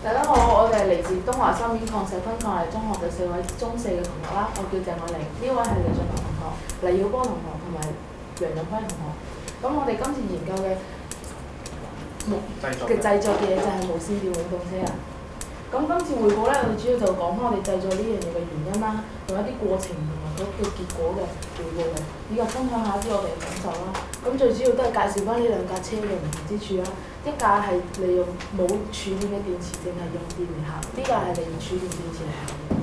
大家好，我哋係嚟自東華三院抗社分抗藝中學嘅4位中4嘅同學啦。我叫鄭愛玲，呢位係李俊棠同學、黎耀波同學同埋楊潤輝同學。咁我哋今次研究嘅製作嘅嘢就係無線電永動車啊。咁今次匯報咧，我哋主要就講翻我哋製作呢樣嘢嘅原因啦，同一啲過程同埋嗰個結果嘅匯報嘅，以及分享下啲我哋嘅感受啦。咁最主要都係介紹翻呢兩架車嘅唔同之處啦。一架係利用冇儲電嘅電池，淨係用電嚟行；呢架係利用儲電電池嚟行嘅。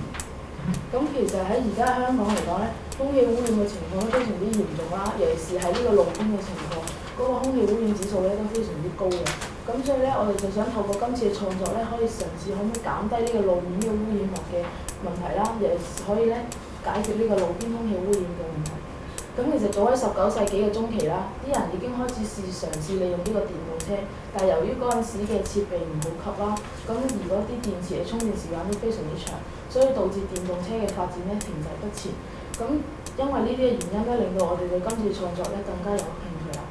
咁其實喺而家香港嚟講咧，空氣污染嘅情況都非常之嚴重啦，尤其是喺呢個路邊嘅情況，嗰個空氣污染指數咧都非常之高嘅。咁所以咧，我哋就想透過今次嘅創作咧，可以嘗試可唔可以減低呢個路面嘅污染物嘅問題啦，尤其是可以咧解決呢個路邊空氣污染嘅問題。咁其實早喺19世紀嘅中期啦，啲人已經開始嘗試利用呢個電動車，但係由於嗰陣時嘅設備唔普及啦，咁而嗰啲電池嘅充電時間都非常之長，所以導致電動車嘅發展咧停滯不前。咁因為呢啲嘅原因咧，令到我哋對今次創作咧更加有興趣啦。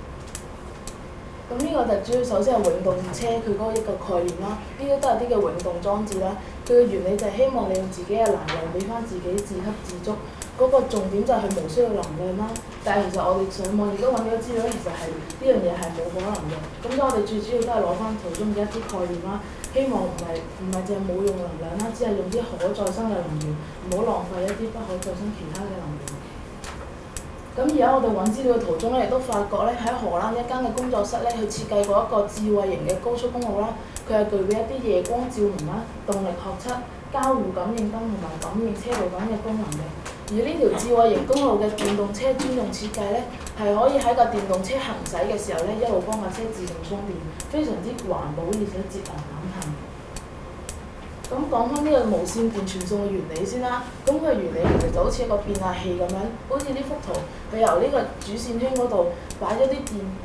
咁呢個就主要首先係永動車佢嗰一個概念啦，呢啲都係啲嘅永動裝置啦。佢嘅原理就係希望利用自己嘅能量俾翻自己自給自足。嗰個重點就係佢無需要能量啦，但係其實我哋上網亦都揾到資料咧，其實係呢樣嘢係冇可能嘅。咁所以我哋最主要都係攞翻圖中嘅一啲概念啦，希望唔係淨係冇用能量啦，只係用啲可再生嘅能源，唔好浪費一啲不可再生其他嘅能源。咁而家我哋揾資料嘅途中咧，亦都發覺咧喺荷蘭一間嘅工作室咧，佢設計過一個智慧型嘅高速公路啦，佢係具備一啲夜光照明啦、動力學測、交互感應燈同埋感應車路等嘅功能嘅。而呢條智慧型公路嘅電動車專用設計咧，係可以喺個電動車行駛嘅時候咧，一路幫架車自動充電，非常之環保而且節能減碳。咁講翻呢個無線電傳送嘅原理先啦，咁佢嘅原理其實就好似一個變壓器咁樣，好似呢幅圖，佢由呢個主線圈嗰度擺咗啲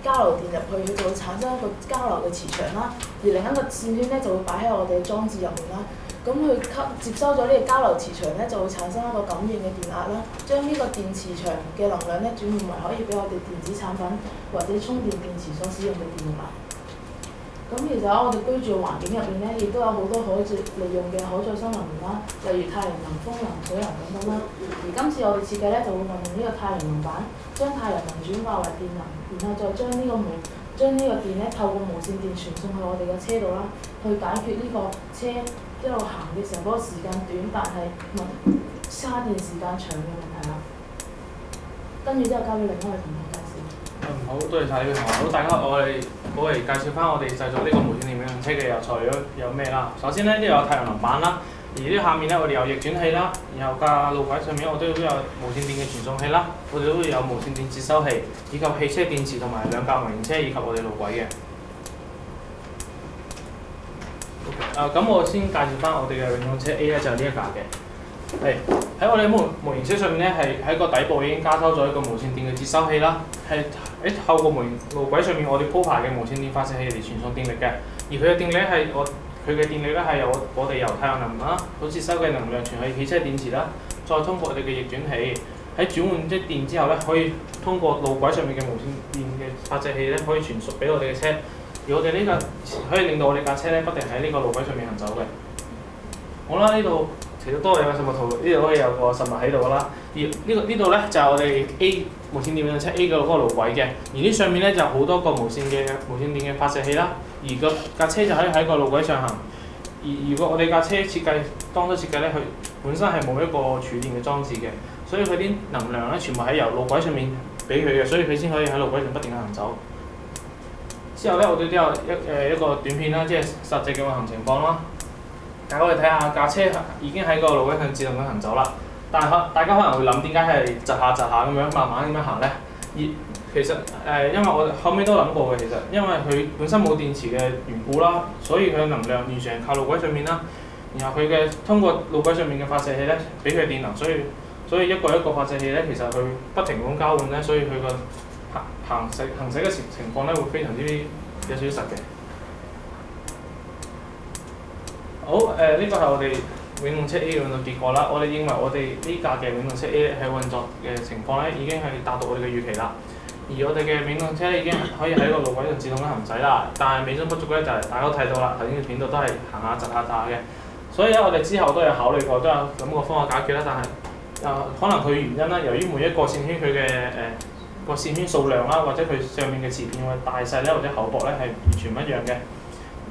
交流電入去，佢就會產生一個交流嘅磁場啦，而另一個線圈咧就會擺喺我哋嘅裝置入面啦。咁佢接收咗呢個交流磁場咧，就會產生一個感應嘅電壓啦，將呢個電磁場嘅能量咧轉換為可以俾我哋電子產品或者充電電池所使用嘅電力啦。咁其實喺我哋居住嘅環境入面咧，亦都有好多可以利用嘅可再生能源啦，例如太陽能、風能、水能等等啦。而今次我哋設計咧就會運用呢個太陽能板，將太陽能轉化為電能，然後再將呢個電咧透過無線電傳送去我哋嘅車度啦，去解決呢個車一路行嘅時候嗰個時間短，但係叉電時間長嘅問題啦。跟住之後交俾另一位同學介紹。好，多謝晒呢位同學。好，大家好，我嚟介紹翻我哋製作呢個無線電永動車嘅材料有咩啦。首先咧，呢度有太陽能板啦，而呢下面咧我哋有逆轉器啦，然後架路軌上面我都有無線電嘅傳送器啦，我哋都會有無線電接收器，以及汽車電池同埋兩架模型車以及我哋路軌嘅。咁我先介紹翻我哋嘅永動車 A 咧，就係呢一架嘅。喺我哋模型車上面咧，係喺個底部已經加收咗一個無線電嘅接收器啦，係喺透過模型路軌上面我哋鋪排嘅無線電發射器嚟傳送電力嘅。而佢嘅電力係係由我哋由太陽能啦所接收嘅能量傳去汽車電池啦，再通過我哋嘅逆轉器喺轉換即電之後咧，可以通過路軌上面嘅無線電嘅發射器咧，可以傳輸俾我哋嘅車。而我哋呢個可以令到我哋架車咧不停喺呢個路軌上面行走嘅。好啦，呢度除咗多有個實物圖，呢度可以有個實物喺度啦。而呢度咧就係我哋 A 無線電永動車 A 嘅嗰個路軌嘅。而呢上面咧就好多個無線電嘅發射器啦。而架車就可以喺個路軌上行。而如果我哋架車當初設計咧，佢本身係冇一個儲電嘅裝置嘅，所以佢啲能量咧全部係由路軌上面俾佢嘅，所以佢先可以喺路軌上不斷行走。之後咧，我哋都有一個短片啦，即係實際嘅運行情況啦。大家可以睇下架車已經喺個路軌上自動咁行走啦。但係大家可能會諗點解係窒下咁樣慢慢咁樣行咧？而其實因為我後尾都諗過嘅，其實因為佢本身冇電池嘅緣故啦，所以佢嘅能量完全係靠路軌上面啦。然後佢嘅通過路軌上面嘅發射器咧，俾佢電能，所以一個發射器咧，其實佢不停咁交換咧，所以佢個行駛嘅情況咧會非常之有少少實嘅。好，呢個係我哋永動車 A 嘅運作結果啦。我哋認為我哋呢架嘅永動車 A 喺運作嘅情況咧已經係達到我哋嘅預期啦。而我哋嘅永動車已經可以喺個路軌度自動咁行駛啦，但係美中不足咧就係大家都睇到啦，頭先嘅片度都係行下窒下嘅，所以咧我哋之後都有考慮過，都有諗過方法解決啦，但係可能佢原因啦，由於每一個線圈佢嘅個線圈數量啦，或者佢上面嘅磁片嘅大細咧，或者厚薄咧係完全唔一樣嘅，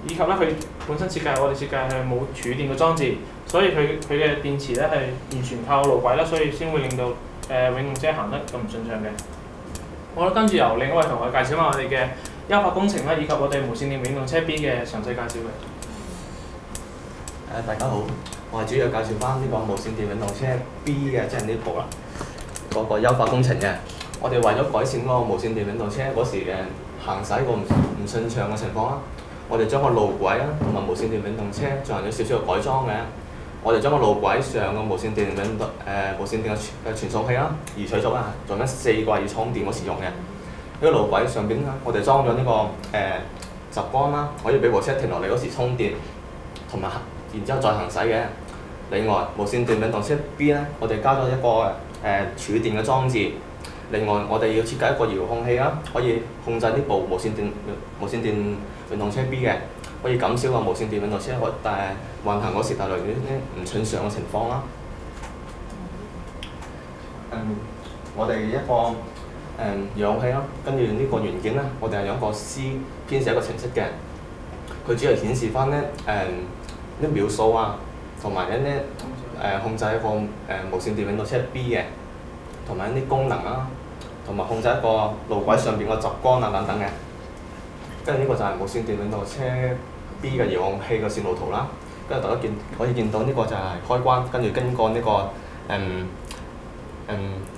以及咧佢本身我哋設計係冇儲電嘅裝置，所以佢嘅電池咧係完全靠路軌啦，所以先會令到永動車行得咁唔順暢嘅。好啦，跟住由另一位同學介紹翻我哋嘅優化工程啦，以及我哋無線電永動車 B 嘅詳細介紹嘅。大家好，我係主要介紹翻呢個無線電永動車 B 嘅，即係呢部啦，嗰個優化工程嘅。我哋為咗改善嗰個無線電永動車嗰時嘅行駛個唔順暢嘅情況啦，我哋將個路軌啦同埋無線電永動車進行咗少少嘅改裝嘅。我哋將個路軌上嘅無線電嘅傳送器啦移除咗啦，做緊4個要充電嗰時用嘅。呢個路軌上邊啦，我哋裝咗呢個閘杆啦，可以俾部車停落嚟嗰時充電，同埋然之後再行駛嘅。另外無線電永動車 B 咧，我哋加咗一個儲電嘅裝置。另外，我哋要設計一個遙控器啦，可以控制呢部無線電永動車 B 嘅，可以減少個無線電永動車運行嗰時帶來啲唔順暢嘅情況啦。我哋一個遙控器啦，跟住呢個元件咧，我哋係用一個 C 編寫一個程式嘅，佢主要顯示翻啲秒數啊，同埋控制一個無線電永動車 B 嘅，同埋一啲功能啦，同埋控制一個路軌上邊個閘杆啊等等嘅。跟住呢個就係無線電永動車 B 嘅遙控器嘅線路圖啦。跟住大家可以見到呢個就係開關，跟住經過呢個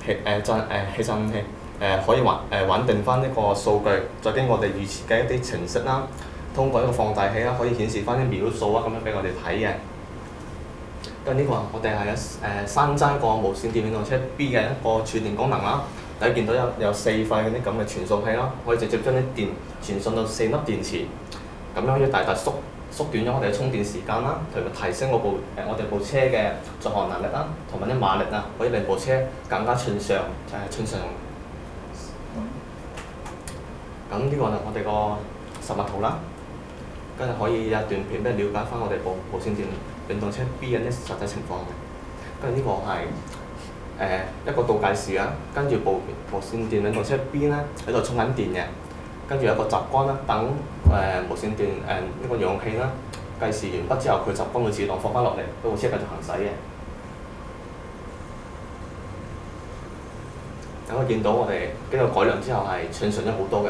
起震器可以穩定翻呢個數據，再經過我哋預設嘅一啲程式啦，通過一個放大器啦，可以顯示翻啲秒數啊咁樣俾我哋睇嘅。跟住呢個我哋係新增個無線電永動車 B 嘅一個儲電功能啦。大家見到有4塊嗰啲咁嘅傳送器啦，可以直接將啲電傳送到4粒電池，咁樣可以大大縮短咗我哋嘅充電時間啦，同埋提升我哋部車嘅續航能力啦，同埋啲馬力啊，可以令部車更加順暢，就係順暢。咁呢個就我哋個實物圖啦，跟住可以有段片俾你了解翻我哋部無線電永動車 B 嘅啲實際情況嘅。跟住呢個係一個倒計時啊，跟住部無線電永動車 B 咧喺度充緊電嘅，跟住有個閘杆啦，等無線電呢個遙控器啦計時完畢之後，佢閘杆會自動放翻落嚟，俾部車繼續行駛嘅。等我見到我哋經過改良之後係順咗好多嘅。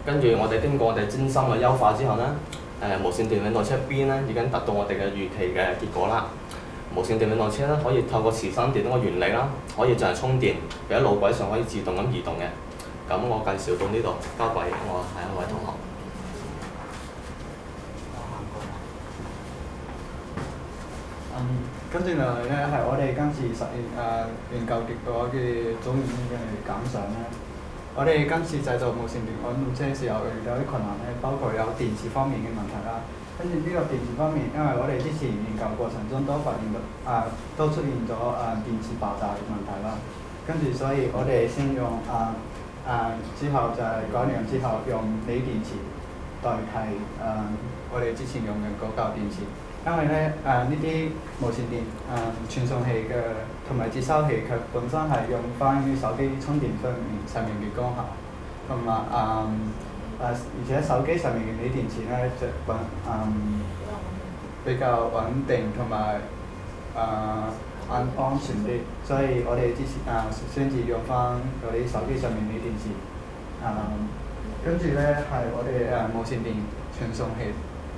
跟住我哋經過我哋精心嘅優化之後咧，無線電永動車 B 咧已經達到我哋嘅預期嘅結果啦。無線電永動車咧可以透過磁生電呢個原理啦，可以進行充電，喺路軌上可以自動咁移動嘅。咁我介紹到呢度，交俾我下一位同學。跟住落嚟咧係我哋今次實驗研究結果嘅總結嘅感想咧。我哋今次製造無線電永動車時候遇到啲困難咧，包括有電池方面嘅問題啦。跟住呢個電池方面，因為我哋之前研究過程中都發現到都出現咗電池爆炸嘅問題啦。跟住所以我哋先用之後就係改良之後用鋰電池代替我哋之前用嘅嗰嚿電池。因為咧呢啲無線電傳送器嘅同埋接收器，佢本身係用翻於手機充電上面嘅功效，同埋而且手機上面嘅鋰電池咧就比較穩定同埋安全啲，所以我哋之前先至用翻嗰啲手機上面鋰電池。跟住咧係我哋無線電傳送器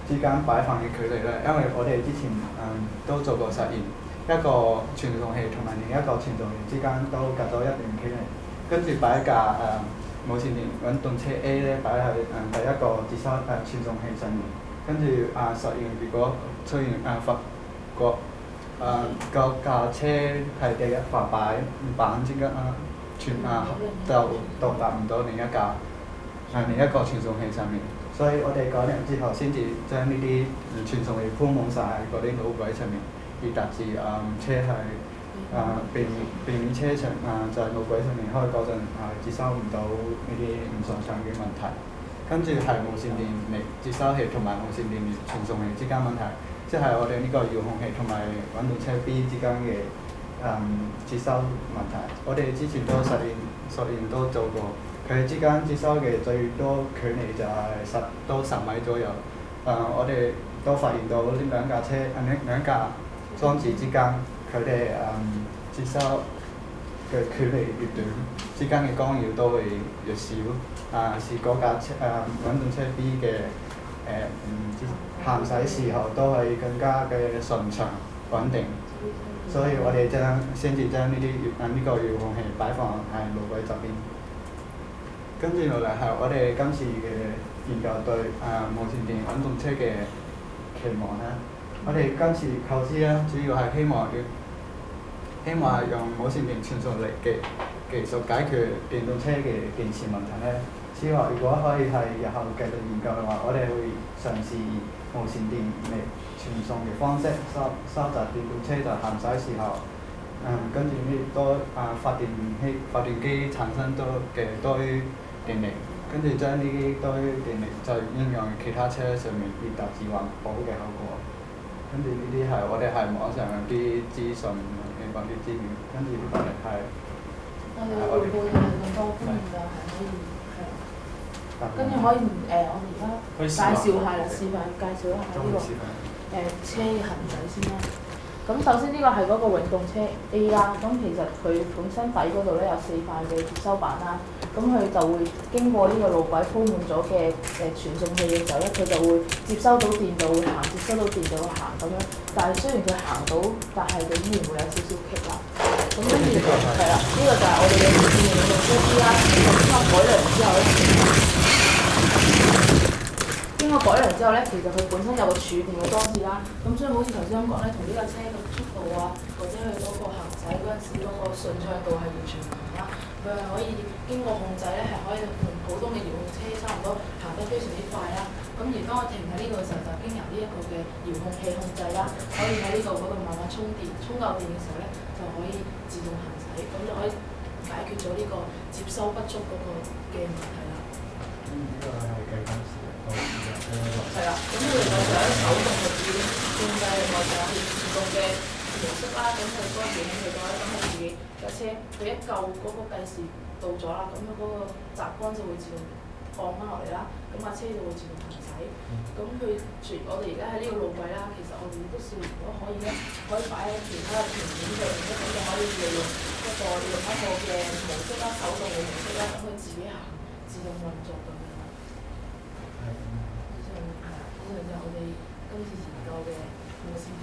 之間擺放嘅距離咧，因為我哋之前都做過實驗，一個傳送器同埋另一個傳送器之間都隔咗一定距離，跟住擺架無線電永動車 A 咧擺喺第一個接收傳送器上面，跟住實驗結果出現發覺個架車係第一塊板之間就到達唔到另一個傳送器上面。所以我哋改良之後，先至將呢啲傳送器鋪滿晒喺嗰啲路軌上面，以達至車係避免車上就係路軌上面開嗰陣接收唔到呢啲唔順暢嘅問題。跟住係無線電力接收器同埋無線電力傳送器之間問題，即係我哋呢個遙控器同埋運動車 B 之間嘅接收問題。我哋之前都實驗都做過，佢哋之間接收嘅最多距離就係10米左右。我哋都發現到呢兩架裝置之間，佢哋接收嘅距離越短，之間嘅干擾都會越少。是嗰架運動車 B 嘅行駛時候都係更加嘅順暢穩定。所以我哋先至將呢個遙控器擺放喺路軌側邊。跟住落嚟係我哋今次嘅研究對無線電運動車嘅期望啦。我哋今次構思咧，主要係希望用無線電傳送力嘅技術解決電動車嘅電池問題咧。之後如果可以係日後繼續研究嘅話，我哋會嘗試以無線電力傳送嘅方式收集電動車在行駛時候，跟住呢多發電機產生多餘電力，跟住將呢啲多餘電力就應用其他車上面，以達至環保嘅效果。跟住呢啲係我哋係網上啲資訊嘅嗰啲資源，跟住呢個係我哋會報嘅咁多方面就係可以係，跟住可以我哋而家介紹下啦，示範介紹一下呢個車嘅行駛先啦。咁首先呢個係嗰個永動車 A 啦，咁其實佢本身底嗰度咧有4塊嘅接收板啦，咁佢就會經過呢個路軌鋪滿咗嘅傳送器嘅時候咧，佢就會接收到電就會行，接收到電就會行咁樣。但係雖然佢行到，但係佢依然會有少少棘啦。咁跟住係啦，呢個就係我哋嘅無線電永動車 B 啦。咁經過改良之後咧，其實佢本身有個儲電嘅裝置啦。咁所以好似頭先咁講咧，同呢架車嘅速度啊，或者佢嗰個行駛嗰陣時嗰個順暢度係完全唔同啦。佢係可以經過控制咧，係可以同普通嘅遙控車差唔多，行得非常之快啦。咁而當我停喺呢度嘅時候，就經由呢一個嘅遙控器控制啦，可以喺呢度嗰度慢慢充電，充夠電嘅時候咧，就可以自動行駛，咁就可以解決咗呢個接收不足嗰個嘅問題啦。呢個係計緊時係啦，咁佢哋就有手動嘅控制，另外就係自動嘅模式啦。咁佢嗰個遙控器嘅話，咁佢自己架車佢一夠嗰個計時到咗啦，咁佢嗰個閘杆就會自動放翻落嚟啦，咁架車就會自動行駛。咁佢我哋而家喺呢個路軌啦，其實我哋都試如果可以咧，可以擺喺其他嘅條件上面咧，咁就可以利用一個嘅模式啦，手動嘅模式啦，咁佢自己行，自動運作咁樣。以上就係我哋今次研究嘅無線